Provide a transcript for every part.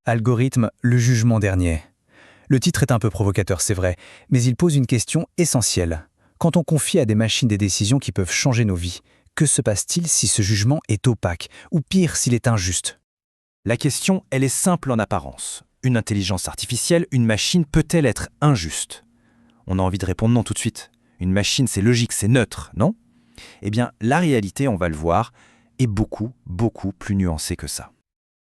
Algorithme, le jugement dernier. Le titre est un peu provocateur, c'est vrai, mais il pose une question essentielle. Quand on confie à des machines des décisions qui peuvent changer nos vies, que se passe-t-il si ce jugement est opaque, ou pire s'il est injuste? La question, elle est simple en apparence. Une intelligence artificielle, une machine peut-elle être injuste? On a envie de répondre non tout de suite. Une machine, c'est logique, c'est neutre, non? Eh bien, la réalité, on va le voir, est beaucoup, beaucoup plus nuancée que ça.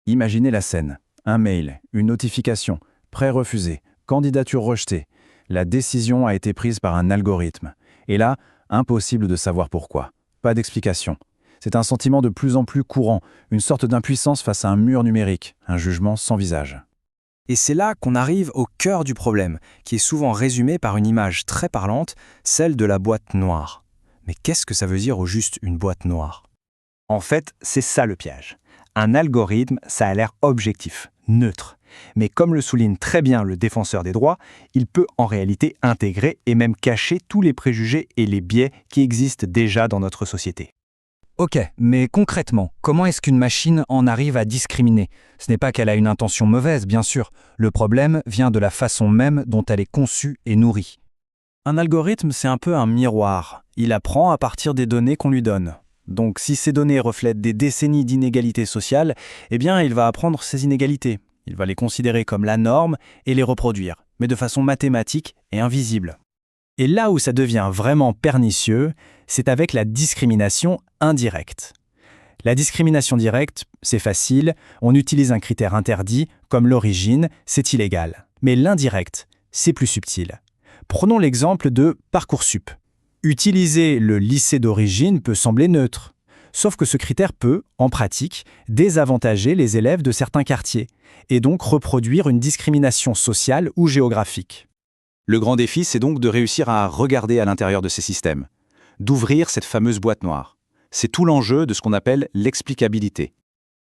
Imaginez la scène. Un mail, une notification, prêt refusé, candidature rejetée. La décision a été prise par un algorithme. Et là, impossible de savoir pourquoi. Pas d'explication. C'est un sentiment de plus en plus courant, une sorte d'impuissance face à un mur numérique, un jugement sans visage. Et c'est là qu'on arrive au cœur du problème, qui est souvent résumé par une image très parlante, celle de la boîte noire. Mais qu'est-ce que ça veut dire au juste une boîte noire? En fait, c'est ça le piège. Un algorithme, ça a l'air objectif, neutre. Mais comme le souligne très bien le défenseur des droits, il peut en réalité intégrer et même cacher tous les préjugés et les biais qui existent déjà dans notre société. Ok, mais concrètement, comment est-ce qu'une machine en arrive à discriminer? Ce n'est pas qu'elle a une intention mauvaise, bien sûr. Le problème vient de la façon même dont elle est conçue et nourrie. Un algorithme, c'est un peu un miroir. Il apprend à partir des données qu'on lui donne. Donc si ces données reflètent des décennies d'inégalités sociales, eh bien il va apprendre ces inégalités. Il va les considérer comme la norme et les reproduire, mais de façon mathématique et invisible. Et là où ça devient vraiment pernicieux, c'est avec la discrimination indirecte. La discrimination directe, c'est facile, on utilise un critère interdit, comme l'origine, c'est illégal. Mais l'indirect, c'est plus subtil. Prenons l'exemple de Parcoursup. Utiliser le lycée d'origine peut sembler neutre, sauf que ce critère peut, en pratique, désavantager les élèves de certains quartiers, et donc reproduire une discrimination sociale ou géographique. Le grand défi, c'est donc de réussir à regarder à l'intérieur de ces systèmes, d'ouvrir cette fameuse boîte noire. C'est tout l'enjeu de ce qu'on appelle l'explicabilité.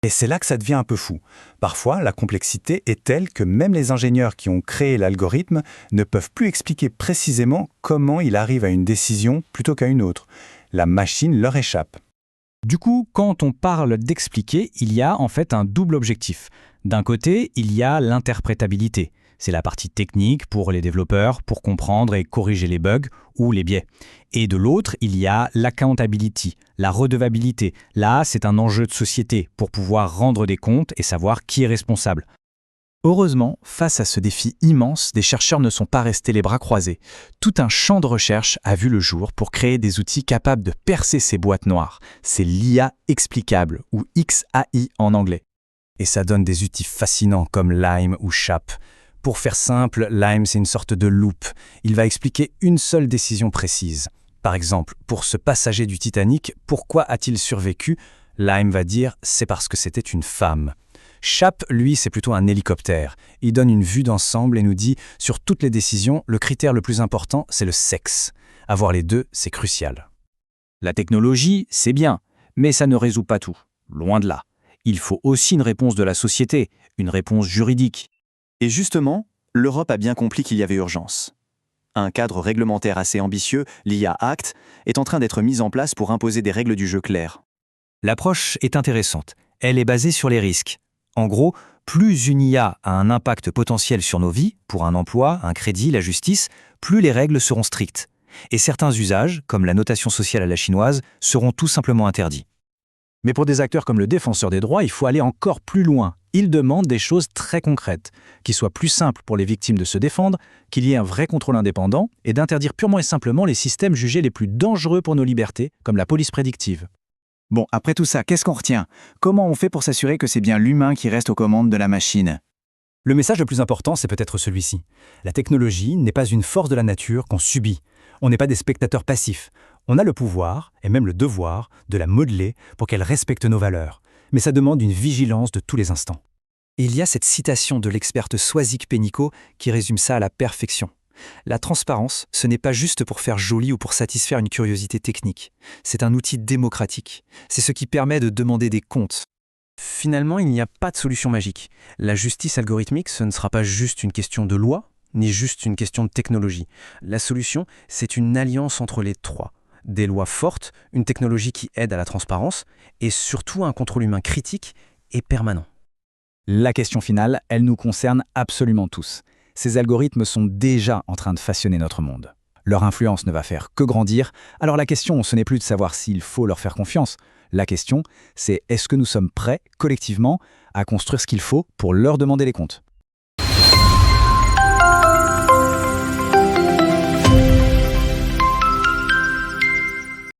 Et c'est là que ça devient un peu fou. Parfois, la complexité est telle que même les ingénieurs qui ont créé l'algorithme ne peuvent plus expliquer précisément comment il arrive à une décision plutôt qu'à une autre. La machine leur échappe. Du coup, quand on parle d'expliquer, il y a en fait un double objectif. D'un côté, il y a l'interprétabilité. C'est la partie technique pour les développeurs, pour comprendre et corriger les bugs ou les biais. Et de l'autre, il y a l'accountability, la redevabilité. Là, c'est un enjeu de société pour pouvoir rendre des comptes et savoir qui est responsable. Heureusement, face à ce défi immense, des chercheurs ne sont pas restés les bras croisés. Tout un champ de recherche a vu le jour pour créer des outils capables de percer ces boîtes noires. C'est l'IA explicable, ou XAI en anglais. Et ça donne des outils fascinants comme Lime ou Chap. Pour faire simple, Lime, c'est une sorte de loupe. Il va expliquer une seule décision précise. Par exemple, pour ce passager du Titanic, pourquoi a-t-il survécu? Lime va dire « c'est parce que c'était une femme ». Chap, lui, c'est plutôt un hélicoptère. Il donne une vue d'ensemble et nous dit « sur toutes les décisions, le critère le plus important, c'est le sexe. Avoir les deux, c'est crucial ». La technologie, c'est bien, mais ça ne résout pas tout. Loin de là. Il faut aussi une réponse de la société, une réponse juridique. Et justement, l'Europe a bien compris qu'il y avait urgence. Un cadre réglementaire assez ambitieux, l'IA Act, est en train d'être mis en place pour imposer des règles du jeu claires. L'approche est intéressante. Elle est basée sur les risques. En gros, plus une IA a un impact potentiel sur nos vies, pour un emploi, un crédit, la justice, plus les règles seront strictes. Et certains usages, comme la notation sociale à la chinoise, seront tout simplement interdits. Mais pour des acteurs comme le défenseur des droits, il faut aller encore plus loin. Il demande des choses très concrètes, qu'il soit plus simple pour les victimes de se défendre, qu'il y ait un vrai contrôle indépendant et d'interdire purement et simplement les systèmes jugés les plus dangereux pour nos libertés, comme la police prédictive. Bon, après tout ça, qu'est-ce qu'on retient? Comment on fait pour s'assurer que c'est bien l'humain qui reste aux commandes de la machine? Le message le plus important, c'est peut-être celui-ci. La technologie n'est pas une force de la nature qu'on subit. On n'est pas des spectateurs passifs. On a le pouvoir, et même le devoir, de la modeler pour qu'elle respecte nos valeurs. Mais ça demande une vigilance de tous les instants. Et il y a cette citation de l'experte Soisic Pénicaud qui résume ça à la perfection. La transparence, ce n'est pas juste pour faire joli ou pour satisfaire une curiosité technique. C'est un outil démocratique. C'est ce qui permet de demander des comptes. Finalement, il n'y a pas de solution magique. La justice algorithmique, ce ne sera pas juste une question de loi, ni juste une question de technologie. La solution, c'est une alliance entre les trois. Des lois fortes, une technologie qui aide à la transparence, et surtout un contrôle humain critique et permanent. La question finale, elle nous concerne absolument tous. Ces algorithmes sont déjà en train de façonner notre monde. Leur influence ne va faire que grandir, alors la question, ce n'est plus de savoir s'il faut leur faire confiance. La question, c'est est-ce que nous sommes prêts, collectivement, à construire ce qu'il faut pour leur demander les comptes ?